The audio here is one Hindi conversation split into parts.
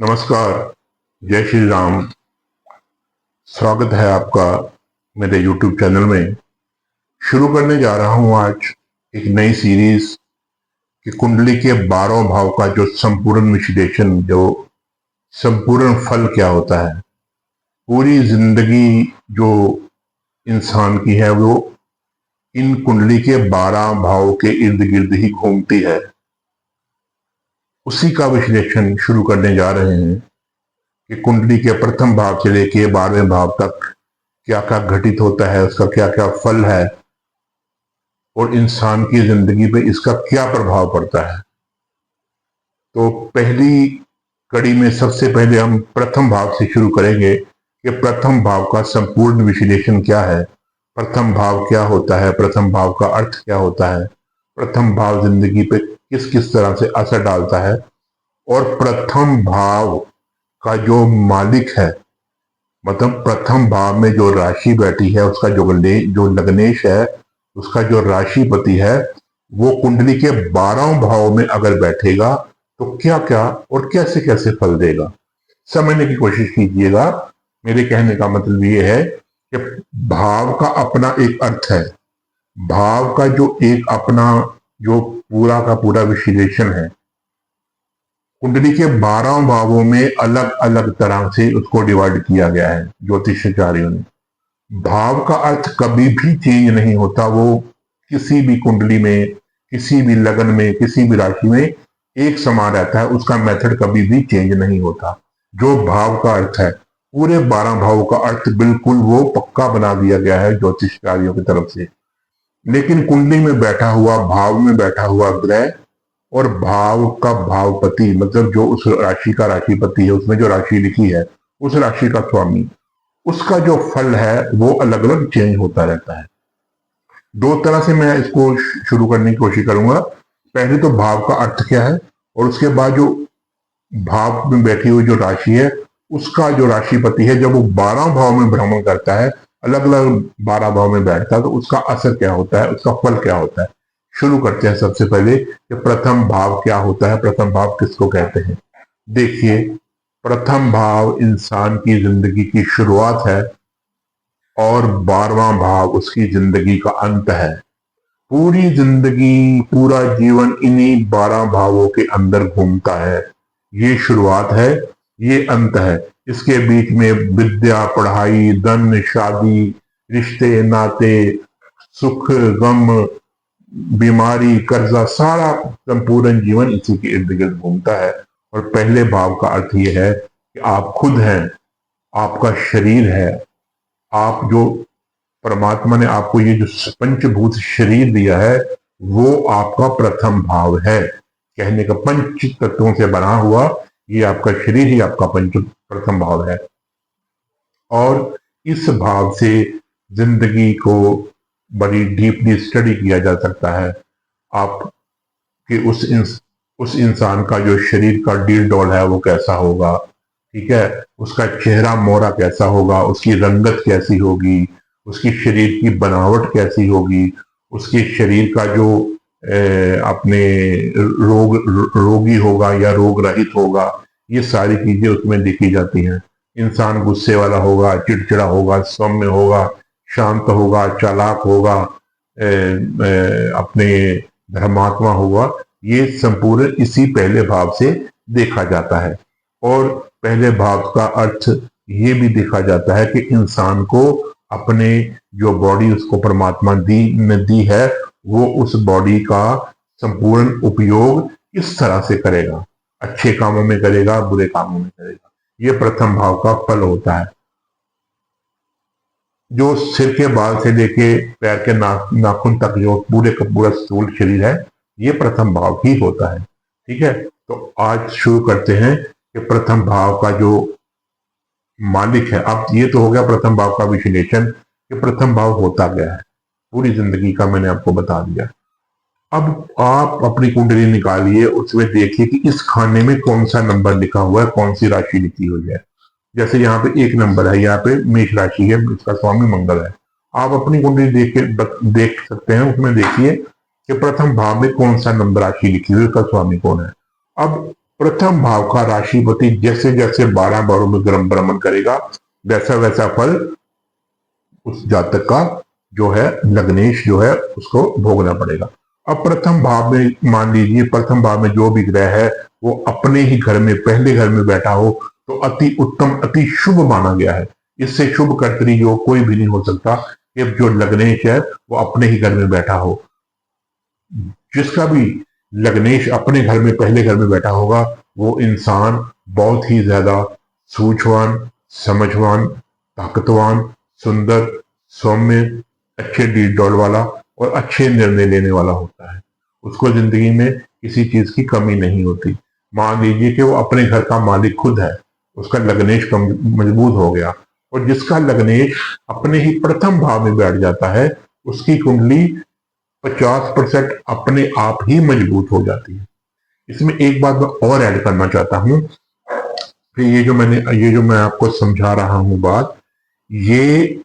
नमस्कार। जय श्री राम। स्वागत है आपका मेरे YouTube चैनल में। शुरू करने जा रहा हूं आज एक नई सीरीज कि कुंडली के 12 भाव का जो संपूर्ण विश्लेषण, जो संपूर्ण फल क्या होता है। पूरी जिंदगी जो इंसान की है वो इन कुंडली के 12 भाव के इर्द गिर्द ही घूमती है। उसी का विश्लेषण शुरू करने जा रहे हैं कि कुंडली के प्रथम भाव से लेके 12वें भाव तक क्या क्या घटित होता है, उसका क्या क्या फल है और इंसान की जिंदगी पे इसका क्या प्रभाव पड़ता है। तो पहली कड़ी में सबसे पहले हम प्रथम भाव से शुरू करेंगे कि प्रथम भाव का संपूर्ण विश्लेषण क्या है, प्रथम भाव क्या होता है, प्रथम भाव का अर्थ क्या होता है, प्रथम भाव जिंदगी पे किस किस तरह से असर डालता है और प्रथम भाव का जो मालिक है, मतलब प्रथम भाव में जो राशि बैठी है, उसका जो लग्नेश है, उसका जो राशिपति है, वो कुंडली के 12 भाव में अगर बैठेगा तो क्या क्या और कैसे कैसे फल देगा, समझने की कोशिश कीजिएगा। मेरे कहने का मतलब ये है कि भाव का अपना एक अर्थ है, भाव का जो एक अपना जो पूरा का पूरा विश्लेषण है। कुंडली के 12 भावों में अलग अलग तरह से उसको डिवाइड किया गया है ज्योतिषाचार्यों ने। भाव का अर्थ कभी भी चेंज नहीं होता, वो किसी भी कुंडली में, किसी भी लगन में, किसी भी राशि में एक समान रहता है, उसका मेथड कभी भी चेंज नहीं होता। जो भाव का अर्थ है, पूरे 12 भावों का अर्थ बिल्कुल वो पक्का बना दिया गया है ज्योतिषकारियों की तरफ से। लेकिन कुंडली में बैठा हुआ, भाव में बैठा हुआ ग्रह और भाव का भावपति, मतलब जो उस राशि का राशिपति है, उसमें जो राशि लिखी है, उस राशि का स्वामी, उसका जो फल है वो अलग अलग चेंज होता रहता है। दो तरह से मैं इसको शुरू करने की कोशिश करूंगा। पहले तो भाव का अर्थ क्या है और उसके बाद जो भाव में बैठी हुई जो राशि है, उसका जो राशिपति है, जब वो 12 भाव में भ्रमण करता है, अलग अलग 12 भाव में बैठता है, तो उसका असर क्या होता है, उसका फल क्या होता है। शुरू करते हैं सबसे पहले कि प्रथम भाव क्या होता है, प्रथम भाव किसको कहते हैं। देखिए, प्रथम भाव इंसान की जिंदगी की शुरुआत है और 12वां भाव उसकी जिंदगी का अंत है। पूरी जिंदगी, पूरा जीवन इन्हीं 12 भावों के अंदर घूमता है। ये शुरुआत है, ये अंत है। इसके बीच में विद्या, पढ़ाई, धन, शादी, रिश्ते, नाते, सुख, गम, बीमारी, कर्जा, सारा संपूर्ण जीवन इसी के इर्द गिर्द घूमता है। और पहले भाव का अर्थ यह है कि आप खुद हैं, आपका शरीर है, आप जो परमात्मा ने आपको ये जो पंचभूत शरीर दिया है, वो आपका प्रथम भाव है। कहने का पंच तत्वों से बना हुआ ये आपका शरीर ही आपका प्रथम भाव है। और इस भाव से जिंदगी को बड़ी डीपली स्टडी किया जा सकता है। आप कि उस इंसान का जो शरीर का डील डॉल है वो कैसा होगा, ठीक है, उसका चेहरा मोहरा कैसा होगा, उसकी रंगत कैसी होगी, उसकी शरीर की बनावट कैसी होगी, उसके शरीर का जो अपने रोगी होगा या रोग रहित होगा, ये सारी चीजें उसमें देखी जाती हैं। इंसान गुस्से वाला होगा, चिड़चिड़ा होगा, सौम्य होगा, शांत होगा, चालाक होगा, अपने धर्मात्मा होगा, ये संपूर्ण इसी पहले भाव से देखा जाता है। और पहले भाव का अर्थ ये भी देखा जाता है कि इंसान को अपने जो बॉडी उसको परमात्मा दी है, वो उस बॉडी का संपूर्ण उपयोग किस तरह से करेगा, अच्छे कामों में करेगा, बुरे कामों में करेगा। ये प्रथम भाव का फल होता है। जो सिर के बाल से लेके पैर के नाखून तक जो पूरे का पूरा स्थूल शरीर है, ये प्रथम भाव ही होता है। ठीक है, तो आज शुरू करते हैं कि प्रथम भाव का जो मालिक है। अब ये तो हो गया प्रथम भाव का विश्लेषण कि प्रथम भाव होता गया है, पूरी जिंदगी का मैंने आपको बता दिया। अब आप अपनी कुंडली निकालिए, उसमें देखिए कि इस खाने में कौन सा नंबर लिखा हुआ है, कौन सी राशि लिखी हुई है। जैसे यहाँ पे 1 नंबर है, यहाँ पे मेष राशि है, इसका स्वामी मंगल है। आप अपनी कुंडली देख सकते हैं, उसमें देखिए कि प्रथम भाव में कौन सा नंबर राशि लिखी हुई है, उसका स्वामी कौन है। अब प्रथम भाव का राशिपति जैसे जैसे 12 भावों में भ्रमण करेगा वैसा वैसा फल उस जातक का जो है लग्नेश जो है उसको भोगना पड़ेगा। अब प्रथम भाव में मान लीजिए प्रथम भाव में जो भी ग्रह है वो अपने ही घर में पहले घर में बैठा हो तो अति उत्तम अति शुभ माना गया है। इससे शुभ कर्तरी योग कोई भी नहीं हो सकता कि जो लग्नेश है वो अपने ही घर में बैठा हो। जिसका भी लग्नेश अपने घर में पहले घर में बैठा होगा वो इंसान बहुत ही ज्यादा सूझवान, समझवान, ताकतवान, सुंदर, सौम्य, अच्छे डील डॉल वाला और अच्छे निर्णय लेने वाला होता है। उसको जिंदगी में किसी चीज की कमी नहीं होती। मान लीजिए कि वो अपने घर का मालिक खुद है, उसका लग्नेश मजबूत हो गया और जिसका लग्नेश अपने ही प्रथम भाव में बैठ जाता है उसकी कुंडली 50% अपने आप ही मजबूत हो जाती है। इसमें एक बात मैं और ऐड करना चाहता हूं कि ये जो मैं आपको समझा रहा हूं बात, ये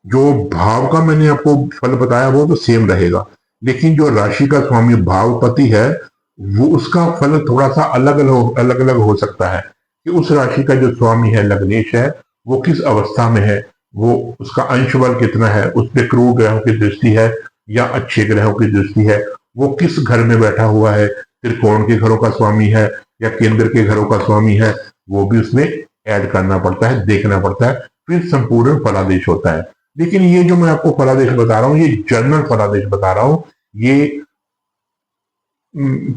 जो भाव का मैंने आपको फल बताया वो तो सेम रहेगा, लेकिन जो राशि का स्वामी भावपति है वो उसका फल थोड़ा सा अलग अलग हो सकता है कि उस राशि का जो स्वामी है लग्नेश है वो किस अवस्था में है, वो उसका अंश बल कितना है, उस पर क्रूर ग्रहों की दृष्टि है या अच्छे ग्रहों की दृष्टि है, वो किस घर में बैठा हुआ है, त्रिकोण के घरों का स्वामी है या केंद्र के घरों का स्वामी है, वो भी उसमें ऐड करना पड़ता है, देखना पड़ता है, फिर संपूर्ण फलादेश होता है। लेकिन ये जो मैं आपको फलादेश बता रहा हूँ ये जनरल फलादेश बता रहा हूँ, ये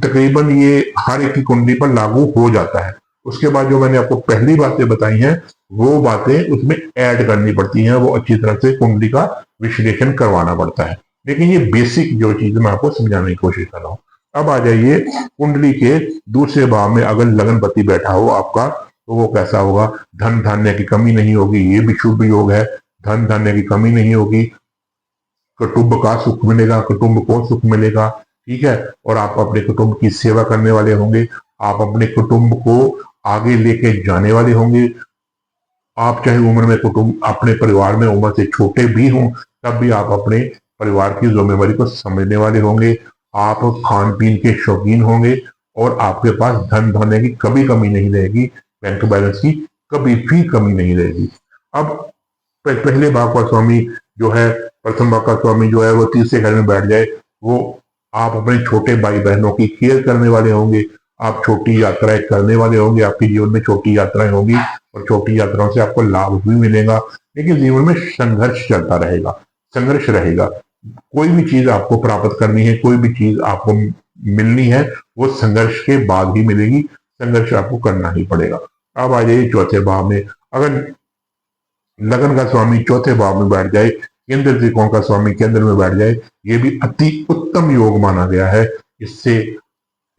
तकरीबन ये हर एक की कुंडली पर लागू हो जाता है। उसके बाद जो मैंने आपको पहली बातें बताई हैं वो बातें उसमें ऐड करनी पड़ती हैं, वो अच्छी तरह से कुंडली का विश्लेषण करवाना पड़ता है। लेकिन ये बेसिक जो चीज मैं आपको समझाने की कोशिश कर रहा हूँ। अब आ जाइए कुंडली के दूसरे भाव में अगर लगनपति बैठा हो आपका तो वो कैसा होगा। धन धान्य की कमी नहीं होगी, ये भी शुभ योग है, धन धान्य की कमी नहीं होगी, कुटुंब का सुख मिलेगा, कुटुंब को सुख मिलेगा, ठीक है। और आप अपने कुटुंब की सेवा करने वाले होंगे, आप अपने कुटुंब को आगे लेके जाने वाले होंगे। आप चाहे उम्र में कुटुंब अपने परिवार में उम्र से छोटे भी हों तब भी आप अपने परिवार की जिम्मेवारी को समझने वाले होंगे। आप खान पीन के शौकीन होंगे और आपके पास धन धान्य की कभी कमी नहीं रहेगी, बैंक बैलेंस की कभी भी कमी नहीं रहेगी। अब पहले भाव का स्वामी जो है, प्रथम भाव का स्वामी जो है वो तीसरे घर में बैठ जाए, वो आप अपने छोटे भाई बहनों की केयर करने वाले होंगे, आप छोटी यात्राएं करने वाले होंगे, आपके जीवन में छोटी यात्राएं होंगी और छोटी यात्राओं से आपको लाभ भी मिलेगा। लेकिन जीवन में संघर्ष चलता रहेगा, संघर्ष रहेगा। कोई भी चीज आपको प्राप्त करनी है, कोई भी चीज आपको मिलनी है, वो संघर्ष के बाद ही मिलेगी, संघर्ष आपको करना ही पड़ेगा। अब आ जाइए चौथे भाव में। अगर लगन का स्वामी चौथे भाव में बैठ जाए, केंद्र त्रिकोण का स्वामी केंद्र में बैठ जाए, ये भी अति उत्तम योग माना गया है। इससे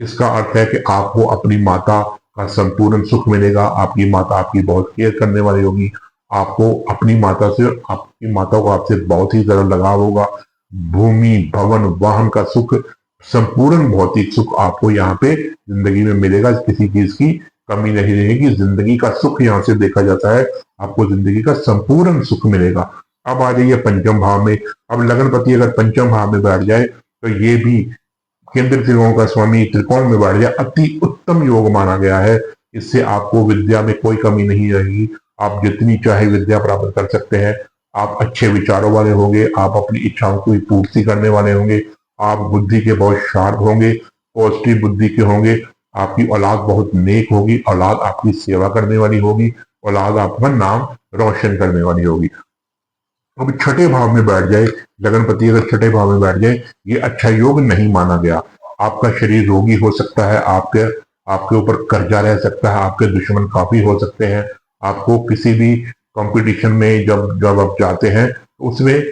इसका अर्थ है कि आपको अपनी माता का संपूर्ण सुख मिलेगा, आपकी माता आपकी बहुत केयर करने वाली होगी, आपको अपनी माता से, आपकी माता को आपसे बहुत ही ज्यादा लगाव होगा। भूमि भवन वाहन का सुख, संपूर्ण भौतिक सुख आपको यहाँ पे जिंदगी में मिलेगा, किसी चीज की कमी नहीं रहेगी। जिंदगी का सुख यहाँ से देखा जाता है, आपको जिंदगी का संपूर्ण सुख मिलेगा। अब आ जाइए पंचम भाव में। अब लगनपति अगर पंचम भाव में बैठ जाए तो ये भी केंद्र त्रिकोण का स्वामी त्रिकोण में बैठ जाए, अति उत्तम योग माना गया है। इससे आपको विद्या में कोई कमी नहीं रहेगी, आप जितनी चाहे विद्या प्राप्त कर सकते हैं। आप अच्छे विचारों वाले होंगे, आप अपनी इच्छाओं की पूर्ति करने वाले होंगे, आप बुद्धि के बहुत शार्प होंगे, पॉजिटिव बुद्धि के होंगे, आपकी औलाद बहुत नेक होगी, औलाद आपकी सेवा करने वाली होगी, औलाद आपका नाम रोशन करने वाली होगी। अब छठे भाव में बैठ जाए लगनपति, अगर छठे भाव में बैठ जाए, ये अच्छा योग नहीं माना गया। आपका शरीर रोगी हो सकता है, आपके ऊपर कर्जा रह सकता है, आपके दुश्मन काफी हो सकते हैं। आपको किसी भी कंपटीशन में जब आप जाते हैं उसमें,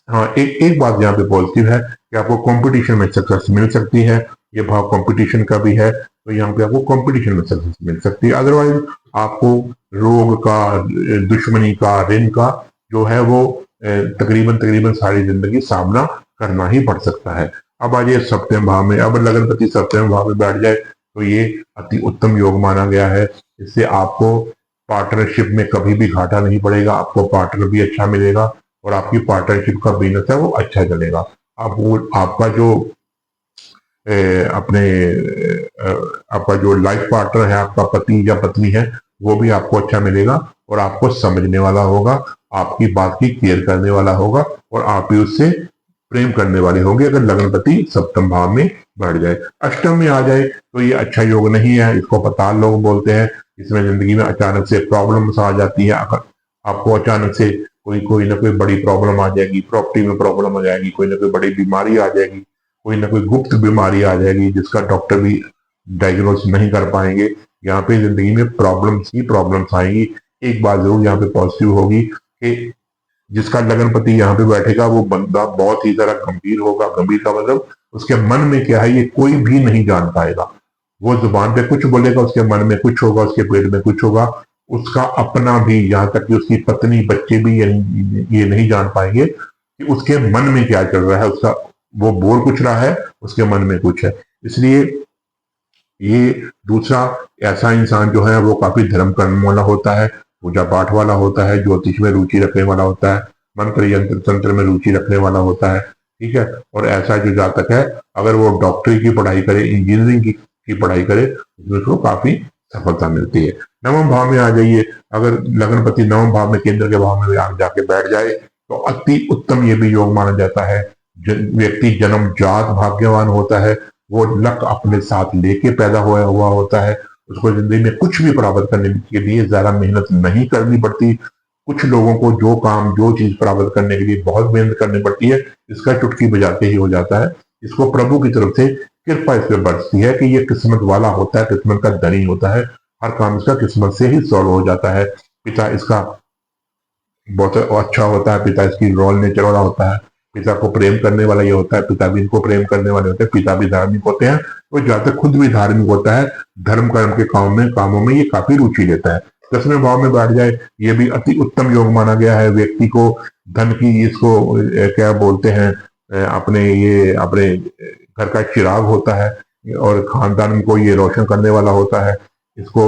हाँ एक बात यहाँ पे पॉजिटिव है कि आपको कंपटीशन में सक्सेस मिल सकती है। ये भाव कंपटीशन का भी है तो यहाँ पे आपको कंपटीशन में सक्सेस मिल सकती है। अदरवाइज आपको रोग का, दुश्मनी का, ऋण का जो है वो तकरीबन सारी जिंदगी सामना करना ही पड़ सकता है। अब आ जाइए सप्तम भाव में। अब लगनपति सप्तम भाव में बैठ जाए तो ये अति उत्तम योग माना गया है। इससे आपको पार्टनरशिप में कभी भी घाटा नहीं पड़ेगा, आपको पार्टनर भी अच्छा मिलेगा और आपकी पार्टनरशिप का बिजनेस है वो अच्छा चलेगा। आपका जो अपने आपका जो लाइफ पार्टनर है, आपका पति या पत्नी है, वो भी आपको अच्छा मिलेगा और आपको समझने वाला होगा, आपकी बात की केयर करने वाला होगा और आप भी उससे प्रेम करने वाले होंगे अगर लग्नपति सप्तम भाव में बढ़ जाए। अष्टम में आ जाए तो ये अच्छा योग नहीं है, इसको पताल लोग बोलते हैं। इसमें जिंदगी में अचानक से प्रॉब्लम्स आ जाती है, अगर आपको अचानक से कोई ना कोई बड़ी प्रॉब्लम आ जाएगी, प्रॉपर्टी में प्रॉब्लम आ जाएगी, कोई ना कोई बड़ी बीमारी आ जाएगी, कोई ना कोई गुप्त बीमारी आ जाएगी जिसका डॉक्टर भी डायग्नोस नहीं कर पाएंगे। यहाँ पे जिंदगी में प्रॉब्लम्स ही प्रॉब्लम्स आएंगी। एक बात जरूर यहाँ पे पॉजिटिव होगी कि जिसका लग्नपति यहाँ पे बैठेगा वो बंदा बहुत ही तरह गंभीर होगा। गंभीर का मतलब उसके मन में क्या है ये कोई भी नहीं जान पाएगा। वो जुबान पे कुछ बोलेगा, उसके मन में कुछ होगा, उसके पेट में कुछ होगा। उसका अपना भी, यहाँ तक कि उसकी पत्नी बच्चे भी ये नहीं जान पाएंगे कि उसके मन में क्या चल रहा है। उसका वो बोल कुछ रहा है, उसके मन में कुछ है। इसलिए ये दूसरा ऐसा इंसान जो है वो काफी धर्म करने वाला होता है, पूजा पाठ वाला होता है, ज्योतिष में रुचि रखने वाला होता है, मंत्र यंत्र तंत्र में रुचि रखने वाला होता है, ठीक है। और ऐसा जो जातक है अगर वो डॉक्टरी की पढ़ाई करे, इंजीनियरिंग की पढ़ाई करे, उसमें उसको काफी सफलता मिलती है। नवम भाव में आ जाइए, अगर लग्नपति नवम भाव में, केंद्र के भाव में जाके बैठ जाए तो अति उत्तम ये भी योग माना जाता है। व्यक्ति जन्म जात भाग्यवान होता है, वो लक अपने साथ लेके पैदा हुआ होता है। उसको जिंदगी में कुछ भी प्राप्त करने के लिए ज्यादा मेहनत नहीं करनी पड़ती। कुछ लोगों को जो काम, जो चीज प्राप्त करने के लिए बहुत मेहनत करनी पड़ती है, इसका चुटकी बजाते ही हो जाता है। इसको प्रभु की तरफ से कृपा इस पर बरसती है कि ये किस्मत वाला होता है, किस्मत का धनी होता है। हर काम इसका किस्मत से ही सॉल्व हो जाता है। पिता इसका बहुत अच्छा होता है, पिता इसकी रोल नेचर वाला होता है, पिता को प्रेम करने वाला ये होता है, पिता भी इनको प्रेम करने वाले होते हैं, पिता भी धार्मिक होते हैं। वो जातक खुद भी धार्मिक होता है, धर्म कर्म के कामों में ये काफी रुचि लेता है। 10वें भाव में बैठ जाए ये भी अति उत्तम योग माना गया है। व्यक्ति को धन की, इसको क्या बोलते हैं, अपने घर का चिराग होता है और खानदान को ये रोशन करने वाला होता है। इसको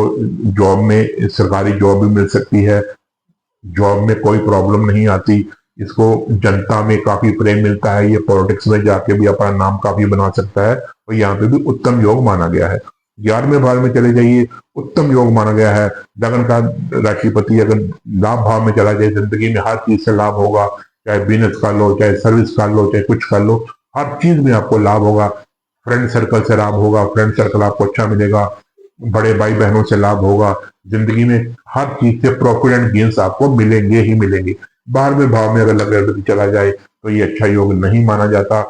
जॉब में, सरकारी जॉब भी मिल सकती है, जॉब में कोई प्रॉब्लम नहीं आती। इसको जनता में काफी प्रेम मिलता है, ये पॉलिटिक्स में जाके भी अपना नाम काफी बना सकता है और यहाँ पे भी उत्तम योग माना गया है। 11वें भाव में चले जाइए, उत्तम योग माना गया है। लगन का राशिपति अगर लाभ भाव में चला जाए, जिंदगी में हर चीज से लाभ होगा, चाहे बिजनेस कर लो, चाहे सर्विस कर लो, चाहे कुछ कर लो, हर चीज में आपको लाभ होगा। फ्रेंड सर्कल से लाभ होगा, फ्रेंड सर्कल आपको अच्छा मिलेगा, बड़े भाई बहनों से लाभ होगा। जिंदगी में हर चीज से प्रॉफिट एंड गेन्स आपको मिलेंगे ही मिलेंगे। 12वें भाव में अगर लग्नपति चला जाए तो ये अच्छा योग नहीं माना जाता।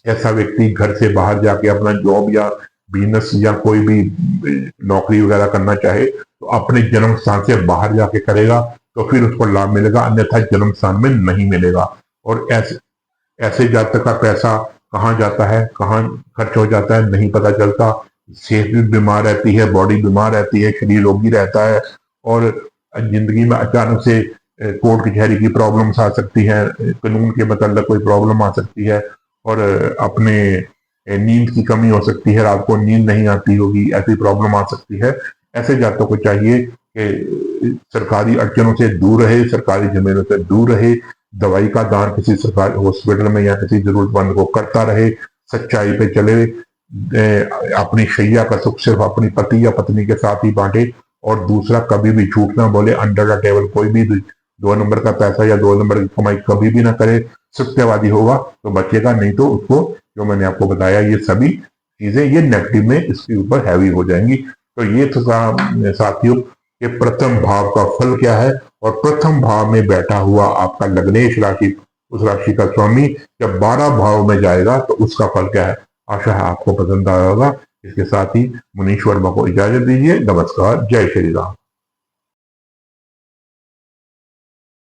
ऐसा व्यक्ति घर से बाहर जाके अपना जॉब या बिजनेस या कोई भी नौकरी वगैरह करना चाहे तो अपने जन्म स्थान से बाहर जाके करेगा तो फिर उसको लाभ मिलेगा, अन्यथा जन्म स्थान में नहीं मिलेगा। और ऐसे जातक का पैसा कहाँ जाता है, कहाँ खर्च हो जाता है, नहीं पता चलता। सेहत भी बीमार रहती है, बॉडी बीमार रहती है, शरीर रोगी रहता है और जिंदगी में अचानक से कोर्ट कचहरी की प्रॉब्लम्स आ सकती है, कानून के मतलब कोई प्रॉब्लम आ सकती है और अपने नींद की कमी हो सकती है, रात को नींद नहीं आती होगी, ऐसी प्रॉब्लम आ सकती है। ऐसे जातकों को चाहिए कि सरकारी अड़चनों से दूर रहे, सरकारी जमीनों से दूर रहे, दवाई का दान किसी सरकारी हॉस्पिटल में या किसी जरूरतमंद को करता रहे, सच्चाई पे चले, अपनी शैया का सुख सिर्फ अपनी पति या पत्नी के साथ ही बांटे और दूसरा कभी भी झूठ ना बोले। अंडर द टेबल कोई भी 2 नंबर का पैसा या 2 नंबर की कमाई कभी भी ना करे। सत्यवादी होगा तो बचेगा, नहीं तो उसको, जो मैंने आपको बताया, ये सभी चीजें ये नेगेटिव में इसके ऊपर हैवी हो जाएंगी। तो ये तो साथियों कि प्रथम भाव का फल क्या है और प्रथम भाव में बैठा हुआ आपका लग्नेश राशि, उस राशि का स्वामी जब 12 भाव में जाएगा तो उसका फल क्या है। आशा है आपको पसंद आया होगा। इसके साथ ही मुनीश वर्मा को इजाजत दीजिए। नमस्कार, जय श्री राम।